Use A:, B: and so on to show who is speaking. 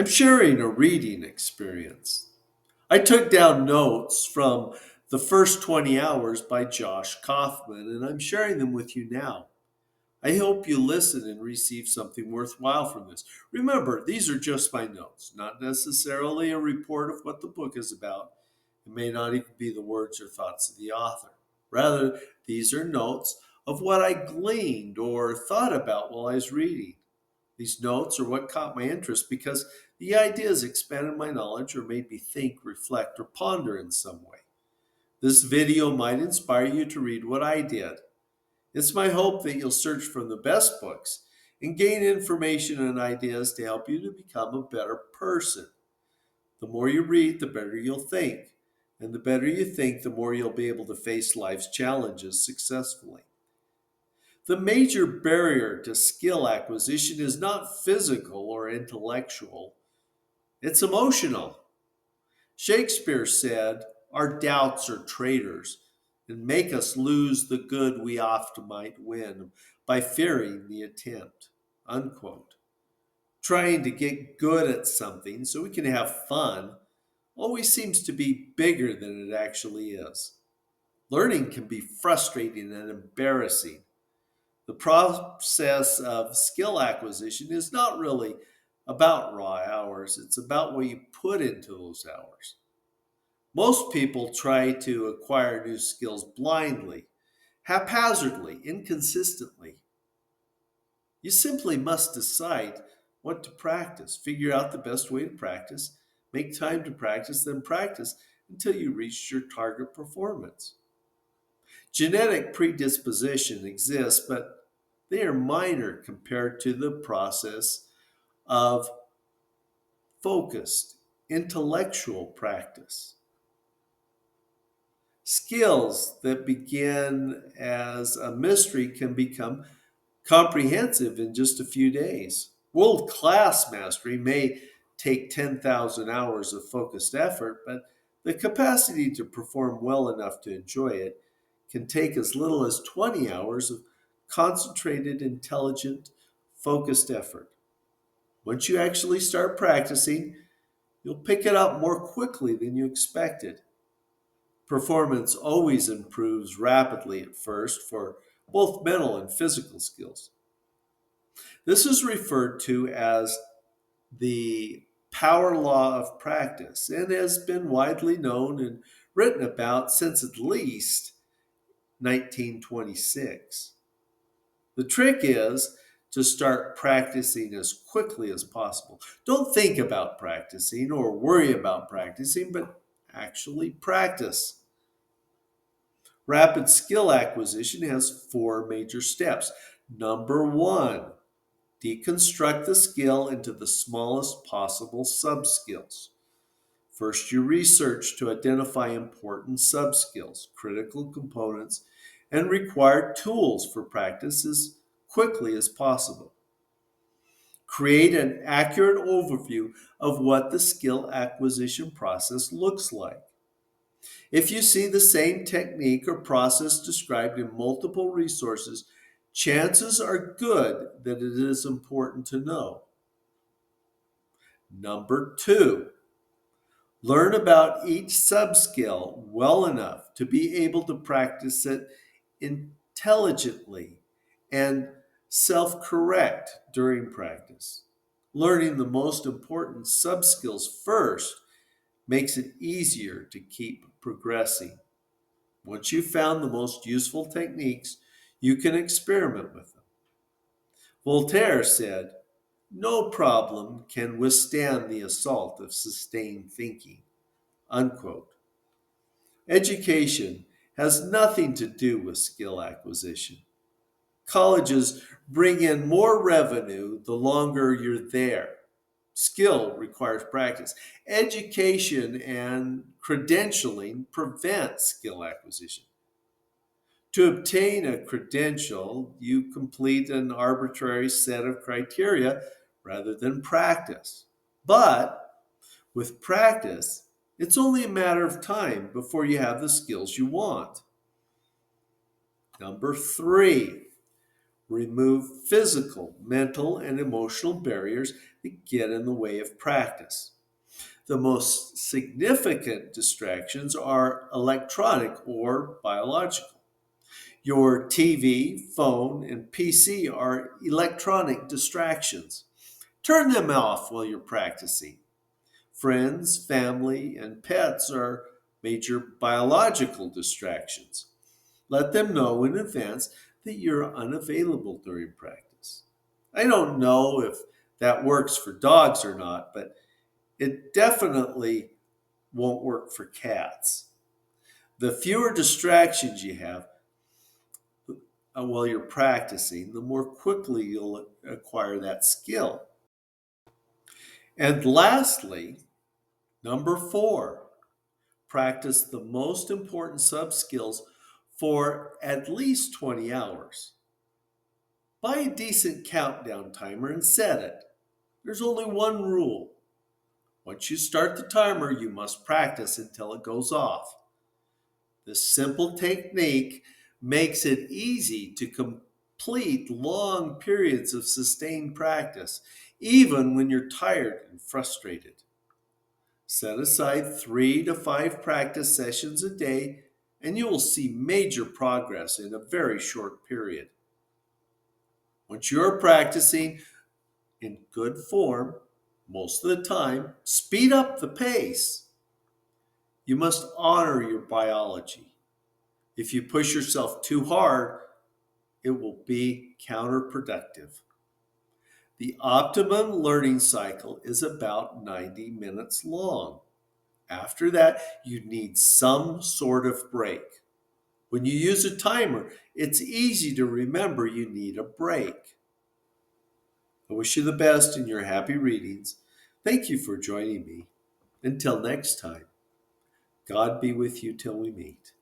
A: I'm sharing a reading experience. I took down notes from The First 20 Hours by Josh Kaufman, and I'm sharing them with you now. I hope you listen and receive something worthwhile from this. Remember, these are just my notes, not necessarily a report of what the book is about. It may not even be the words or thoughts of the author. Rather, these are notes of what I gleaned or thought about while I was reading. These notes are what caught my interest because the ideas expanded my knowledge or made me think, reflect, or ponder in some way. This video might inspire you to read what I did. It's my hope that you'll search for the best books and gain information and ideas to help you to become a better person. The more you read, the better you'll think. And the better you think, the more you'll be able to face life's challenges successfully. The major barrier to skill acquisition is not physical or intellectual, it's emotional. Shakespeare said, "Our doubts are traitors and make us lose the good we oft might win by fearing the attempt." Unquote. Trying to get good at something so we can have fun always seems to be bigger than it actually is. Learning can be frustrating and embarrassing. The process of skill acquisition is not really about raw hours, it's about what you put into those hours. Most people try to acquire new skills blindly, haphazardly, inconsistently. You simply must decide what to practice, figure out the best way to practice, make time to practice, then practice until you reach your target performance. Genetic predisposition exists, but they are minor compared to the process of focused intellectual practice. Skills that begin as a mystery can become comprehensive in just a few days. World class mastery may take 10,000 hours of focused effort, but the capacity to perform well enough to enjoy it can take as little as 20 hours of concentrated, intelligent, focused effort. Once you actually start practicing, you'll pick it up more quickly than you expected. Performance always improves rapidly at first for both mental and physical skills. This is referred to as the power law of practice and has been widely known and written about since at least 1926. The trick is to start practicing as quickly as possible. Don't think about practicing or worry about practicing, but actually practice. Rapid skill acquisition has four major steps. Number one, deconstruct the skill into the smallest possible subskills. First, you research to identify important subskills, critical components, and required tools for practice as quickly as possible. Create an accurate overview of what the skill acquisition process looks like. If you see the same technique or process described in multiple resources, chances are good that it is important to know. Number two, learn about each subskill well enough to be able to practice it intelligently and self correct during practice. Learning the most important subskills first makes it easier to keep progressing. Once you've found the most useful techniques, you can experiment with them. Voltaire said, "No problem can withstand the assault of sustained thinking." Unquote. Education has nothing to do with skill acquisition. Colleges bring in more revenue the longer you're there. Skill requires practice. Education and credentialing prevent skill acquisition. To obtain a credential, you complete an arbitrary set of criteria rather than practice. But with practice, it's only a matter of time before you have the skills you want. Number three, remove physical, mental, and emotional barriers that get in the way of practice. The most significant distractions are electronic or biological. Your TV, phone, and PC are electronic distractions. Turn them off while you're practicing. Friends, family, and pets are major biological distractions. Let them know in advance that you're unavailable during practice. I don't know if that works for dogs or not, but it definitely won't work for cats. The fewer distractions you have while you're practicing, the more quickly you'll acquire that skill. And lastly, number 4, practice the most important sub skills for at least 20 hours. Buy a decent countdown timer and set it. There's only one rule. Once you start the timer, you must practice until it goes off. This simple technique makes it easy to complete long periods of sustained practice, even when you're tired and frustrated. Set aside 3 to 5 practice sessions a day, and you will see major progress in a very short period. Once you're practicing in good form, most of the time, speed up the pace. You must honor your biology. If you push yourself too hard, it will be counterproductive. The optimum learning cycle is about 90 minutes long. After that, you need some sort of break. When you use a timer, it's easy to remember you need a break. I wish you the best in your happy readings. Thank you for joining me. Until next time, God be with you till we meet.